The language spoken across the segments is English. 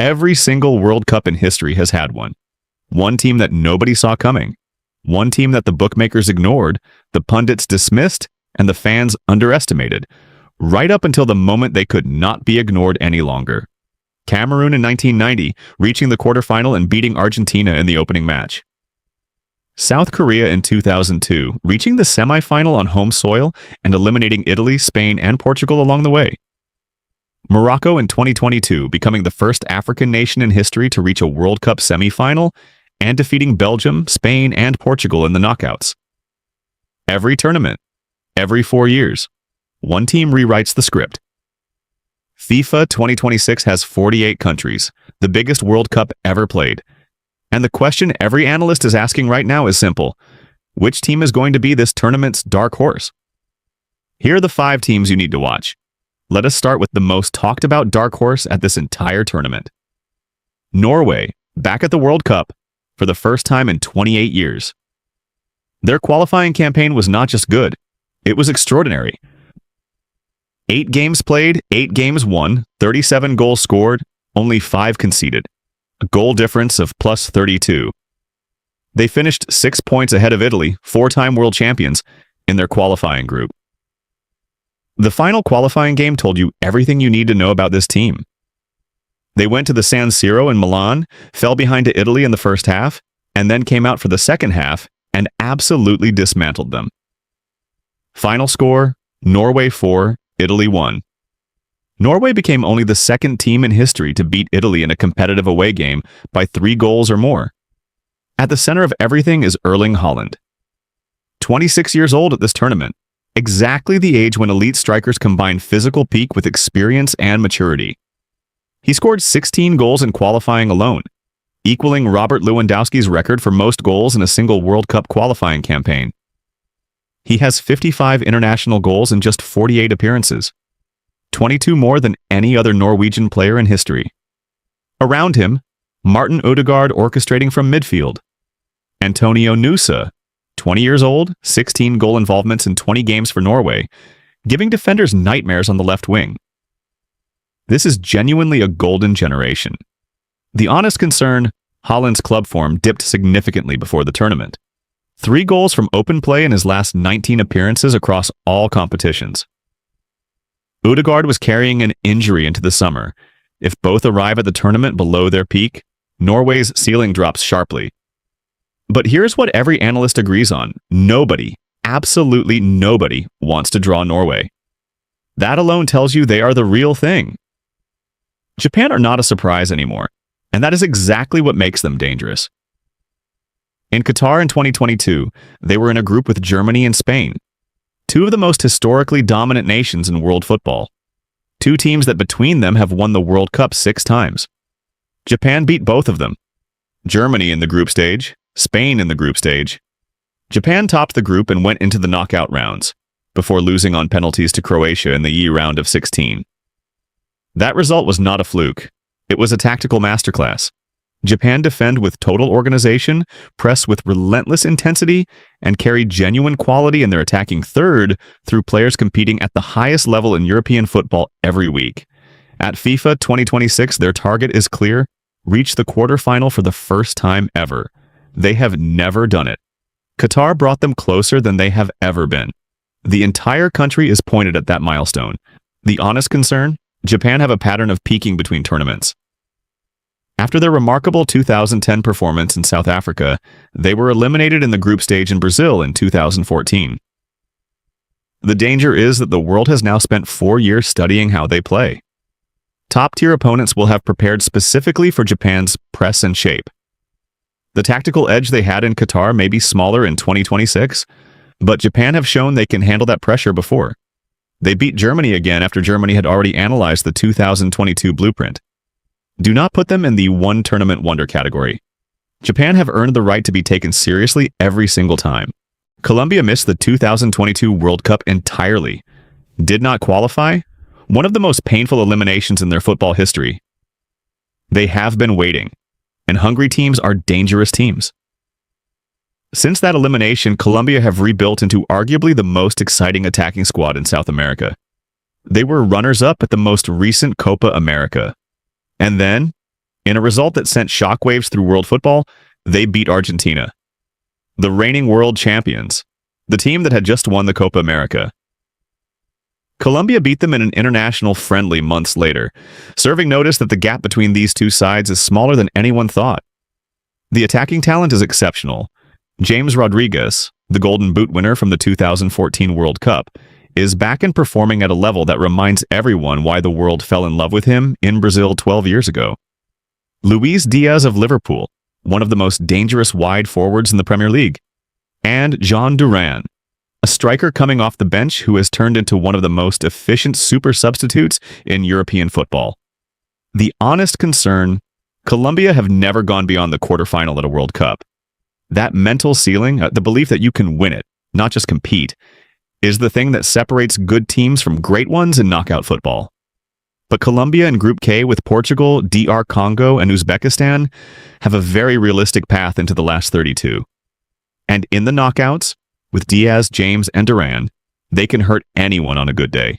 Every single World Cup in history has had one. One team that nobody saw coming. One team that the bookmakers ignored, the pundits dismissed, and the fans underestimated, right up until the moment they could not be ignored any longer. Cameroon in 1990, reaching the quarterfinal and beating Argentina in the opening match. South Korea in 2002, reaching the semifinal on home soil and eliminating Italy, Spain, and Portugal along the way. Morocco in 2022, becoming the first African nation in history to reach a World Cup semifinal and defeating Belgium, Spain, and Portugal in the knockouts. Every tournament, every 4 years, one team rewrites the script. FIFA 2026 has 48 countries, the biggest World Cup ever played. And the question every analyst is asking right now is simple. Which team is going to be this tournament's dark horse? Here are the 5 teams you need to watch. Let us start with the most talked about dark horse at this entire tournament. Norway, back at the World Cup for the first time in 28 years. Their qualifying campaign was not just good, it was extraordinary. 8 games played, 8 games won, 37 goals scored, only 5 conceded. A goal difference of plus 32. They finished 6 points ahead of Italy, 4-time world champions, in their qualifying group. The final qualifying game told you everything you need to know about this team. They went to the San Siro in Milan, fell behind to Italy in the first half, and then came out for the second half and absolutely dismantled them. Final score, Norway 4, Italy 1. Norway became only the second team in history to beat Italy in a competitive away game by 3 goals or more. At the center of everything is Erling Haaland. 26 years old at this tournament, exactly the age when elite strikers combine physical peak with experience and maturity. He scored 16 goals in qualifying alone, equaling Robert Lewandowski's record for most goals in a single World Cup qualifying campaign. He has 55 international goals in just 48 appearances, 22 more than any other Norwegian player in history. Around him, Martin Ødegaard orchestrating from midfield. Antonio Nusa, 20 years old, 16 goal involvements in 20 games for Norway, giving defenders nightmares on the left wing. This is genuinely a golden generation. The honest concern, Haaland's club form dipped significantly before the tournament. 3 goals from open play in his last 19 appearances across all competitions. Ødegaard was carrying an injury into the summer. If both arrive at the tournament below their peak, Norway's ceiling drops sharply. But here's what every analyst agrees on. Nobody, absolutely nobody, wants to draw Norway. That alone tells you they are the real thing. Japan are not a surprise anymore, and that is exactly what makes them dangerous. In Qatar in 2022, they were in a group with Germany and Spain, 2 of the most historically dominant nations in world football. 2 teams that between them have won the World Cup 6 times. Japan beat both of them. Germany in the group stage, Spain in the group stage. Japan topped the group and went into the knockout rounds, before losing on penalties to Croatia in the E round of 16. That result was not a fluke. It was a tactical masterclass. Japan defend with total organization, press with relentless intensity, and carry genuine quality in their attacking third through players competing at the highest level in European football every week. At FIFA 2026, their target is clear: reach the quarterfinal for the first time ever. They have never done it. Qatar brought them closer than they have ever been. The entire country is pointed at that milestone. The honest concern? Japan have a pattern of peaking between tournaments. After their remarkable 2010 performance in South Africa, they were eliminated in the group stage in Brazil in 2014. The danger is that the world has now spent 4 years studying how they play. Top-tier opponents will have prepared specifically for Japan's press and shape. The tactical edge they had in Qatar may be smaller in 2026, but Japan have shown they can handle that pressure before. They beat Germany again after Germany had already analyzed the 2022 blueprint. Do not put them in the one tournament wonder category. Japan have earned the right to be taken seriously every single time. Colombia missed the 2022 World Cup entirely. Did not qualify? One of the most painful eliminations in their football history. They have been waiting, and hungry teams are dangerous teams. Since that elimination, Colombia have rebuilt into arguably the most exciting attacking squad in South America. They were runners-up at the most recent Copa America. And then, In a result that sent shockwaves through world football, they beat Argentina, the reigning world champions, the team that had just won the Copa America. Colombia beat them in an international friendly months later, serving notice that the gap between these two sides is smaller than anyone thought. The attacking talent is exceptional. James Rodriguez, the Golden Boot winner from the 2014 World Cup, is back and performing at a level that reminds everyone why the world fell in love with him in Brazil 12 years ago. Luis Diaz of Liverpool, one of the most dangerous wide forwards in the Premier League. And John Duran, a striker coming off the bench who has turned into one of the most efficient super substitutes in European football. The honest concern, Colombia have never gone beyond the quarterfinal at a World Cup. That mental ceiling, the belief that you can win it, not just compete, is the thing that separates good teams from great ones in knockout football. But Colombia in Group K with Portugal, DR Congo, and Uzbekistan have a very realistic path into the last 32. And in the knockouts, with Diaz, James, and Duran, they can hurt anyone on a good day.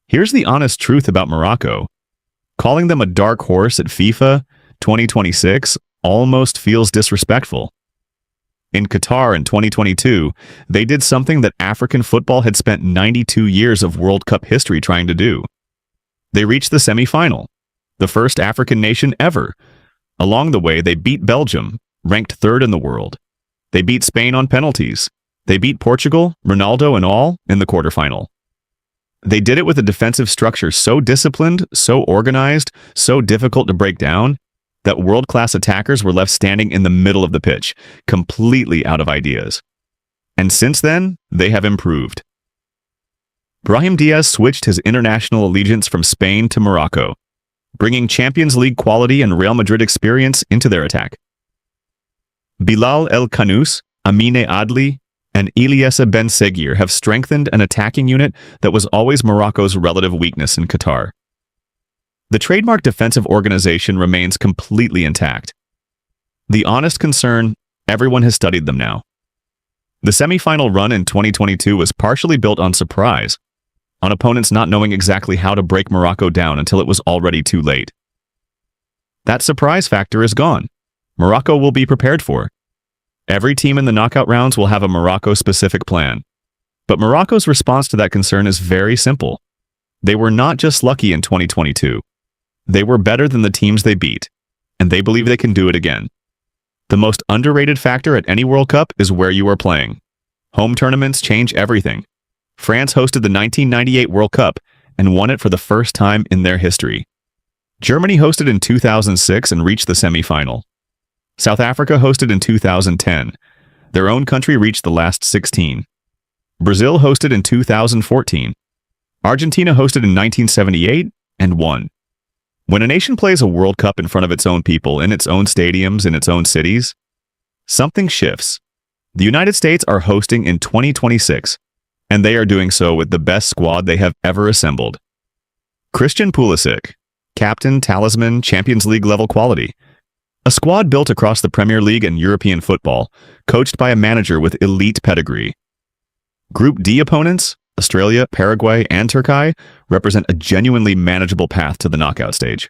Here's the honest truth about Morocco. Calling them a dark horse at FIFA 2026 almost feels disrespectful. In Qatar in 2022, they did something that African football had spent 92 years of World Cup history trying to do. They reached the semi-final, the first African nation ever. Along the way, they beat Belgium, ranked third in the world. They beat Spain on penalties. They beat Portugal, Ronaldo and all, in the quarterfinal. They did it with a defensive structure so disciplined, so organized, so difficult to break down, that world-class attackers were left standing in the middle of the pitch, completely out of ideas. And since then, they have improved. Brahim Diaz switched his international allegiance from Spain to Morocco, bringing Champions League quality and Real Madrid experience into their attack. Bilal El Khanous, Amine Adli, and Ilyesa Ben Seguir have strengthened an attacking unit that was always Morocco's relative weakness in Qatar. The trademark defensive organization remains completely intact. The honest concern, everyone has studied them now. The semi-final run in 2022 was partially built on surprise, on opponents not knowing exactly how to break Morocco down until it was already too late. That surprise factor is gone. Morocco will be prepared for. Every team in the knockout rounds will have a Morocco-specific plan. But Morocco's response to that concern is very simple. They were not just lucky in 2022. They were better than the teams they beat, and they believe they can do it again. The most underrated factor at any World Cup is where you are playing. Home tournaments change everything. France hosted the 1998 World Cup and won it for the first time in their history. Germany hosted in 2006 and reached the semi-final. South Africa hosted in 2010. Their own country reached the last 16. Brazil hosted in 2014. Argentina hosted in 1978 and won. When a nation plays a World Cup in front of its own people, in its own stadiums, in its own cities, something shifts. The United States are hosting in 2026, and they are doing so with the best squad they have ever assembled. Christian Pulisic, captain, talisman, Champions League level quality. A squad built across the Premier League and European football, coached by a manager with elite pedigree. Group D opponents, Australia, Paraguay, and Turkey, represent a genuinely manageable path to the knockout stage.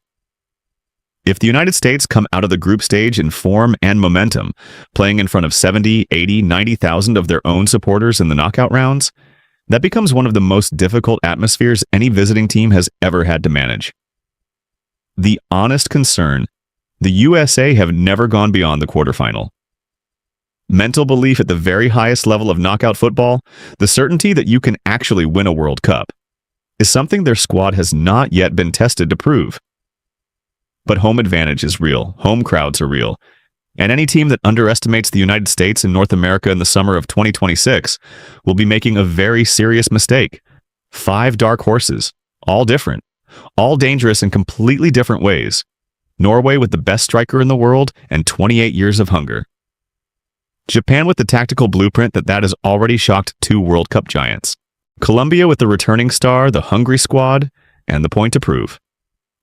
If the United States come out of the group stage in form and momentum, playing in front of 70, 80, 90,000 of their own supporters in the knockout rounds, that becomes one of the most difficult atmospheres any visiting team has ever had to manage. The honest concern, the USA have never gone beyond the quarterfinal. Mental belief at the very highest level of knockout football, the certainty that you can actually win a World Cup, is something their squad has not yet been tested to prove. But home advantage is real, home crowds are real, and any team that underestimates the United States and North America in the summer of 2026 will be making a very serious mistake. 5 dark horses, all different, all dangerous in completely different ways. Norway with the best striker in the world and 28 years of hunger. Japan with the tactical blueprint that has already shocked 2 World Cup giants. Colombia with the returning star, the hungry squad, and the point to prove.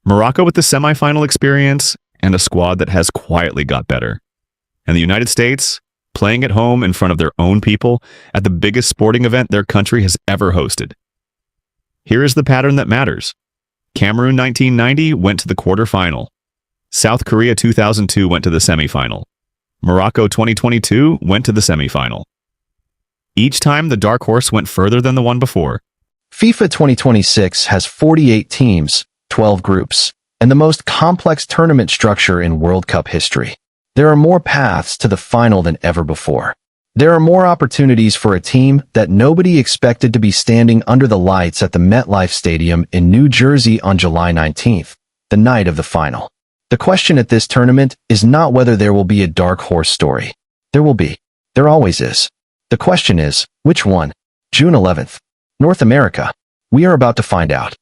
Morocco with the semi-final experience and a squad that has quietly got better. And the United States, playing at home in front of their own people at the biggest sporting event their country has ever hosted. Here is the pattern that matters. Cameroon 1990 went to the quarterfinal. South Korea 2002 went to the semifinal. Morocco 2022 went to the semifinal. Each time the dark horse went further than the one before. FIFA 2026 has 48 teams, 12 groups, and the most complex tournament structure in World Cup history. There are more paths to the final than ever before. There are more opportunities for a team that nobody expected to be standing under the lights at the MetLife Stadium in New Jersey on July 19th, the night of the final. The question at this tournament is not whether there will be a dark horse story. There will be. There always is. The question is, which one? June 11th. North America. We are about to find out.